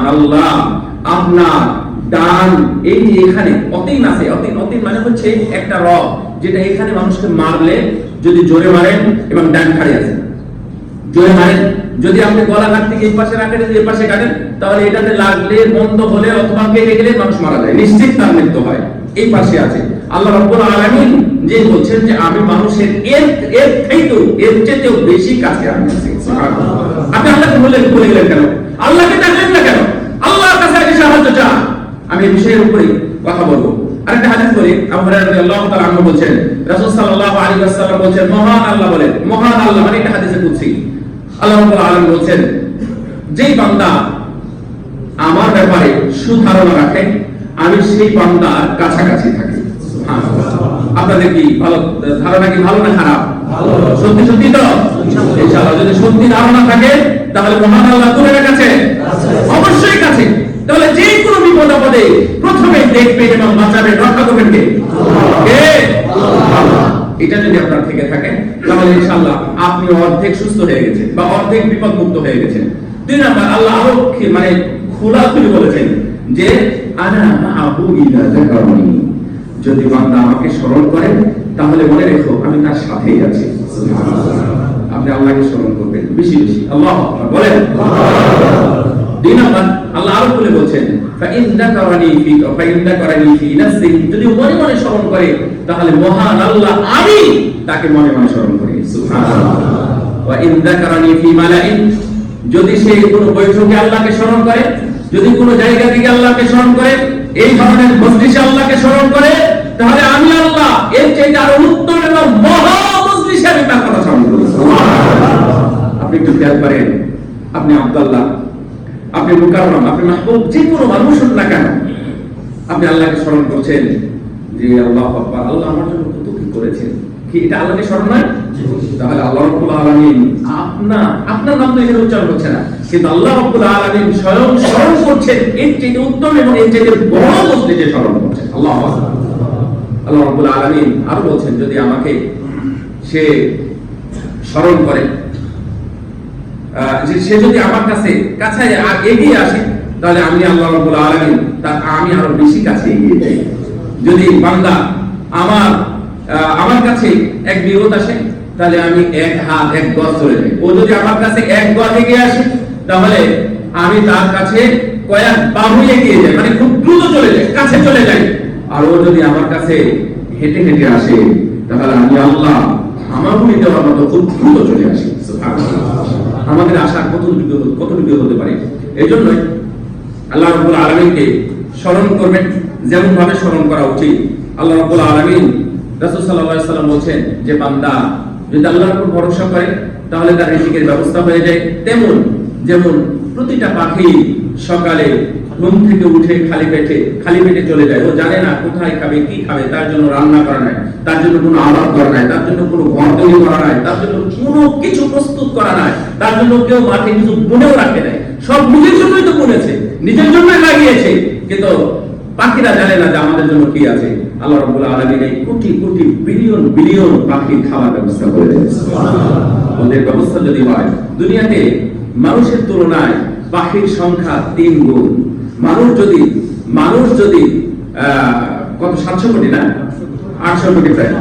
আল্লাহ আপনার ডান এই যে এখানে অতীন আছে, অতীন মানে হচ্ছে একটা রড যেটা এখানে মানুষকে মারলে যদি জোরে মারেন এবং ডান খাড়ি আছে জোরে মারেন, যদি আপনি গলা কাট থেকে এই পাশে রাখেন এই পাশে কাটেন তাহলে এটাতে লাগলে বন্ধ হলে অথবা কেটে গেলে মানুষ মারা যায়, নিশ্চিত তার মৃত্যু হয়। এই পাশে আছে আল্লাহ রাব্বুল আলামিন যে বলছেন যে আমি মানুষের এর চেয়েও বেশি কাছে আমি আছি। সুবহানাল্লাহ। আপনি আল্লাহকে বলে গেলেন কেন? আল্লাহকে ডাকলেন না কেন? আল্লাহর কাছে আগে সাহায্য চান। আমি এই বিষয়ের উপরে কথা বলবো। আরেকটা হাদিস বলি, আবু হুরায়রা রাদিয়াল্লাহু তাআলা আনহু বলেন রাসূল সাল্লাল্লাহু আলাইহি ওয়াসাল্লাম বলেন মহান আল্লাহ বলেন, মহান আল্লাহ মানে এটা হাদিসে কুদসি, আল্লাহ রাব্বুল আলামিন বলেন যেই বান্দা আমার ব্যাপারে সুধারণা রাখে আমি সেই বান্দার কাছাকাছি থাকি। আপনাদের কি ভালো ধারণা, কি ভালো না খারাপ? সত্যি সত্যি তো ইনশাআল্লাহ। যদি সত্যি ধারণা থাকে তাহলে মহান আল্লাহ কোনের কাছে? অবশ্যই কাছে। তাহলে যে কোনো বিপদ আপদে প্রথমে দেখবেন এবং বাঁচাবেন, রক্ষা করবেন কে? আল্লাহ। এটা যদি আপনার থেকে থাকে তাহলে ইনশাআল্লাহ আপনি অর্ধেক সুস্থ হয়ে গেছেন বা অর্ধেক বিপদ মুক্ত হয়ে গেছেন। দুই নাম্বার, আল্লাহ আরো মানে খোলাখুলি বলেছেন যে আনা মাআহু ইযা যাকারনি, যদি বান্দা আমাকে স্মরণ করে তাহলে মনে রেখো আমি তার সাথেই আছি। সুবহানাল্লাহ। আপনি আল্লাহকে স্মরণ করবেন বেশি বেশি। আল্লাহু আকবার বলেন। দুই নাম্বার, আল্লাহ আরো বলে বলছেন ফাইন যাকারানি ফি নাফসি, যদি মনে মনে স্মরণ করে তাহলে মহান আল্লাহ আমি তাকে মনে মনে স্মরণ করি। সুবহানাল্লাহ। ওয়া ইন যাকারানি ফি মালাইন, যদি সে কোনো বৈঠকে আল্লাহকে স্মরণ করে, যদি কোনো জায়গা থেকে আল্লাহকে স্মরণ করে, এই ধরনের মজলিসে আল্লাহকে স্মরণ করে, তাহলে আমি আল্লাহ এর চাইতে আরো উত্তম এবং মহা মজলিসে আমি তার কথা স্মরণ করি। সুবহানাল্লাহ। আপনি একটু খেয়াল করেন, আপনি আব্দুল্লাহ, আপনি মুকাররম, আপনি মাহবুব, যে কোনো মানুষ হন না কেন, আপনি আল্লাহকে স্মরণ করছেন যে আল্লাহু আকবার, আল্লাহ আমার জন্য কত কি করেছেন, কি এটা আল্লাহকে স্মরণ নয়? তাহলে আল্লাহ রাব্বুল আলামিন আপনার নাম তো এখানে উচ্চারণ হচ্ছে না, কিন্তু আল্লাহ রাব্বুল আলামিন স্বয়ং স্মরণ করছেন এর চেয়ে উত্তম এবং এর চেয়ে বড় মজলিসে স্মরণ করছেন। আল্লাহু আকবার। আল্লাহ রাব্বুল আলামিন আরো বলছেন যদি আমাকে সে স্মরণ করে, সে যদি আমার কাছে এগিয়ে আসে তাহলে আমি আল্লাহ রাব্বুল আলামিন আমি আরো বেশি কাছে এগিয়ে যাই। যদি বান্দা আমার কাছে এক বিরত আসে তাহলে আমি এক হাত এক গজ চলে যাই। ও যদি আমার কাছে এক গজ এগিয়ে আসে তাহলে আমি তার কাছে কয়েক বাহু এগিয়ে যাই, মানে খুব দ্রুত চলে যাই, কাছে চলে যাই। আর ও যদি আমার কাছে হেঁটে হেঁটে আসে তাহলে আমি আল্লাহ আমার ভূমি দেওয়ার মতো খুব দ্রুত চলে আসি। আমাদের আশা কতটুকু হতে পারে। এই জন্যই আল্লাহ রাব্বুল আলামিনকে স্মরণ করবেন যেমন ভাবে স্মরণ করা উচিত। আল্লাহ রাব্বুল আলামিন রাসূল সাল্লাল্লাহু আলাইহি ওয়াসাল্লাম বলেছেন যে বান্দা যদি আল্লাহর উপর ভরসা করে তাহলে তার রিজিকের ব্যবস্থা হয়ে যায়। যেমন প্রতিটা পাখি সকালে ঘুম থেকে উঠে খালি পেটে চলে যায়, ও জানে না কোথায় খাবে কি খাবে, তার জন্য রান্না করা নাই, তার জন্য কোনো আবাদ করা নাই, তার জন্য কোনো ঘর তৈরি করা নাই, তার জন্য কোনো কিছু প্রস্তুত করা নাই, তার জন্য কেউ মাঠে কিছু বুনেও রাখে নাই, সব নিজের জন্যই তো বুনেছে, নিজের জন্যই লাগিয়েছে। কিন্তু পাখিরা জানে না যে আমাদের জন্য কি আছে। আল্লাহ রাব্বুল আলামিন এই কোটি কোটি বিলিয়ন বিলিয়ন পাখির খাবার ব্যবস্থা করে দিয়েছেন। সুবহানাল্লাহ। ওদের ব্যবস্থা যদি হয়, দুনিয়াতে মানুষের তুলনায় পাখির সংখ্যা 3 গুণ। মানুষ যদি কত 700 কোটি না 800 কোটি প্রায়,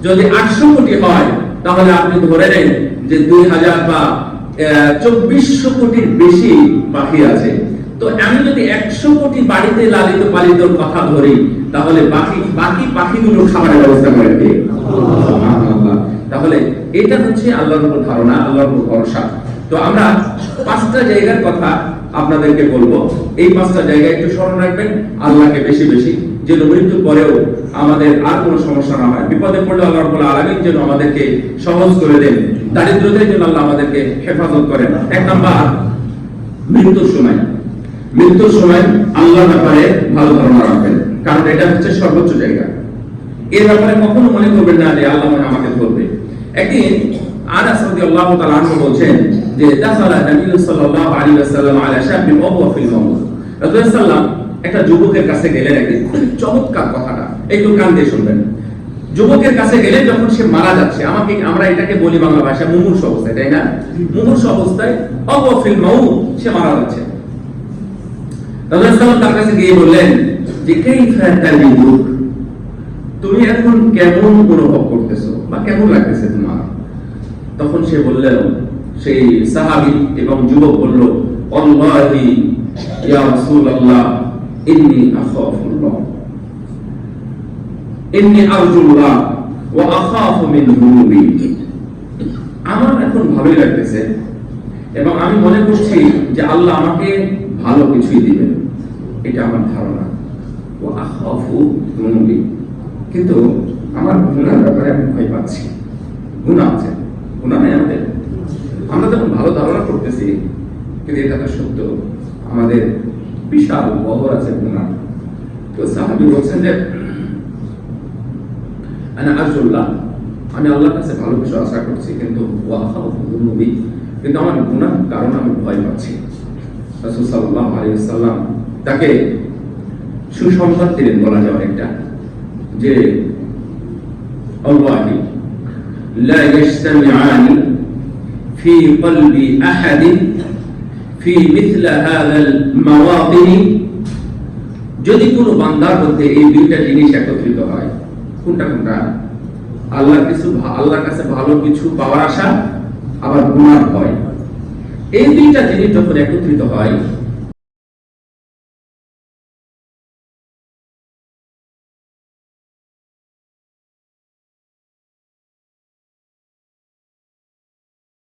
যদি 800 কোটি হয় তাহলে আপনি ধরে নেন যে 2000 বা 2400 কোটির বেশি পাখি আছে। তো আমি যদি 100 কোটি বাড়িতে লালিত পালিত কথা ধরি তাহলে বাকি পাখিগুলো খাবারের ব্যবস্থা করে কে? সুবহানাল্লাহ। তাহলে এটা হচ্ছে আল্লাহর উপর ধারণা, আল্লাহর উপর ভরসা। তো আমরা 5টা জায়গার কথা আপনাদেরকে বলবো, এই 5টা জায়গায় একটু স্মরণ রাখবেন আল্লাহকে বেশি বেশি, যেন মৃত্যুর পরেও আমাদের আর কোনো সমস্যা না হয়। বিপদে পড়লে আল্লাহ রাব্বুল আলামিন যেন আমাদেরকে সহজ করে দেন, দারিদ্রতার জন্য আল্লাহ আমাদেরকে হেফাজত করেন। 1 নাম্বার, মৃত্যুর সময় আল্লাহর ব্যাপারে ভালো ধারণা রাখবেন, কারণ এটা হচ্ছে সর্বোচ্চ জায়গা। এর ব্যাপারে কখনো মনে করবেন না যে আল্লাহ আমাকে ধরবে। একদিন আনাস রাদিয়াল্লাহু তাআলা আনহু বলেন যে দাখালা নবী সাল্লাল্লাহু আলাইহি ওয়াসাল্লাম আলা শাববিন ওয়া হুয়া ফিল মাউত। রাসূলুল্লাহ সাল্লাল্লাহু একটা যুবকের কাছে গেলেন একদিন, খুব চমৎকার কথাটা একটু কান দিয়ে শুনবেন। যুবকের কাছে গেলে যখন সে মারা যাচ্ছে, আমরা এটাকে বলি বাংলা ভাষায় মুমূর্ষু অবস্থায়, তাই না? মুমূর্ষু অবস্থায় ওয়া হুয়া ফিল মাউত, সে মারা যাচ্ছে। রাসূলুল্লাহ সাল্লাল্লাহু আলাইহি ওয়াসাল্লাম তার কাছে গিয়ে বললেন যে কাইফা তাজিদুক, তুমি এখন কেমন অনুভব করতেছো বা কেমন লাগতেছে তোমার? তখন সে বললেন, সেই সাহাবী এবং যুবক বলল, আল্লাহি ইয়া রাসূলুল্লাহ ইন্নী আখাফুল্লাহ, ইন্নী আরজুল্লাহ ওয়া আখাফু মিন যুনুবি। আমার এখন ভালোই লাগতেছে এবং আমি মনে করছি যে আল্লাহ আমাকে ভালো কিছুই দিবেন, এটা আমার ধারণা। ওয়া আখাফু যুনুবি, কিন্তু আমার গুনার ব্যাপারে আমি ভয় পাচ্ছি। গুনাহ আছে, গুনাহ নেই আমাদের। আমরা যখন ভালো ধারণা করতেছি, কিন্তু এটা তো সত্য, আমাদের বিশাল বহর আছে গুনাহ। তো সাহাবী বলছেন যে আনা আরজুল্লাহ, আমি আল্লাহর কাছে ভালো কিছু আশা করছি, কিন্তু ওয়া আখাফু যুনুবি, কিন্তু আমার গুনাহ কারণে আমি ভয় পাচ্ছি। রাসূল সাল্লাল্লাহু আলাইহি ওয়াসাল্লাম তাকে সুসংবাদ দিলেন, বলা যায় অনেকটা, যে আল্লাহি লা ইয়াজতামিআনি ফি কলবি আহাদিন ফি মিথলা হাযাল মাওয়াতিন, যদি কোনো বান্দার মধ্যে এই দুইটা জিনিস একত্রিত হয়, কোনটা কোনটা? আল্লাহর কাছে ভালো কিছু পাওয়ার আশা, আবার গুনার ভয়। এই দুইটা জিনিস যখন একত্রিত হয়,